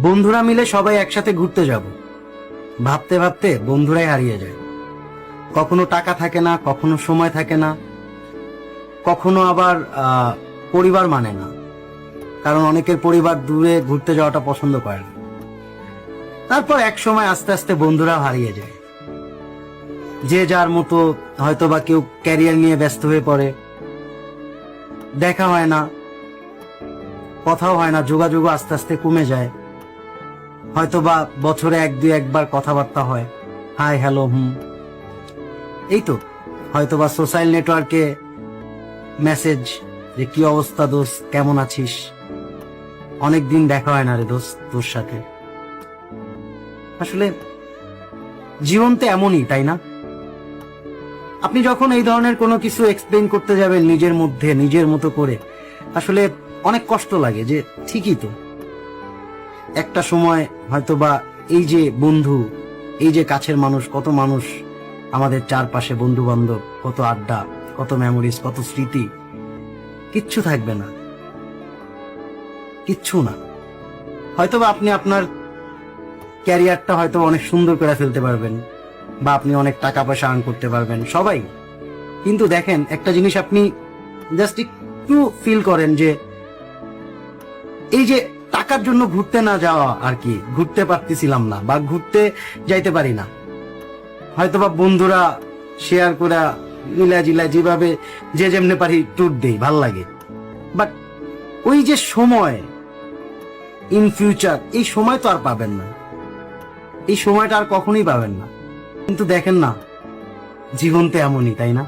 বন্ধুরা মিলে সবাই একসাথে ঘুরতে যাব, ভাবতে ভাবতে বন্ধুরাই হারিয়ে যায়। কখনো টাকা থাকে না, কখনো সময় থাকে না, কখনো আবার পরিবার মানে না, কারণ অনেকের পরিবার দূরে ঘুরতে যাওয়াটা পছন্দ করে না। তারপর এক সময় আস্তে আস্তে বন্ধুরা হারিয়ে যায়, যে যার মতো, হয়তো বা কেউ ক্যারিয়ার নিয়ে ব্যস্ত হয়ে পড়ে, দেখা হয় না, কথাও হয় না, যোগাযোগও আস্তে আস্তে কমে যায়। হয়তো বা বছরে একবার কথাবার্তা হয়, হাই হ্যালো এই তো। হয়তো বা সোশ্যাল নেটওয়ার্কে মেসেজ, যে কি অবস্থা দোস্ত, কেমন আছিস, অনেকদিন দেখা হয় না রে দোস্ত তোর সাথে। আসলে জীবন তো এমনই, তাই না? আপনি যখন এই ধরনের কোনো কিছু এক্সপ্লেইন করতে যাবেন নিজের মধ্যে, নিজের মতো করে, আসলে অনেক কষ্ট লাগে যে ঠিকই তো, একটা সময় হয়তো বা এই যে বন্ধু, এই যে কাছের মানুষ, কত মানুষ আমাদের চারপাশে, বন্ধু বান্ধব, কত আড্ডা, কত মেমোরিজ, কত স্মৃতি, কিচ্ছু থাকবে না, কিচ্ছু না। হয়তোবা আপনি আপনার ক্যারিয়ারটা হয়তো অনেক সুন্দর করে ফেলতে পারবেন, বা আপনি অনেক টাকা পয়সা আর্ন করতে পারবেন, সবাই। কিন্তু দেখেন, একটা জিনিস আপনি জাস্ট একটু ফিল করেন যে এই যে টাকার জন্য ঘুরতে না যাওয়া, আর কি ঘুরতে পারতেছিলাম না, বা ঘুরতে যাইতে পারি না, হয়তোবা বন্ধুরা শেয়ার করে মিলা জিলা যেভাবে যে যেমনে পারি ট্যুর দেই, ভাল লাগে। বাট ওই যে সময়, ইন ফিউচার, এই সময় তো আর পাবেন না, এই সময়টা আর কখনোই পাবেন না। কিন্তু দেখেন না, জীবন তো এমনই, তাই না?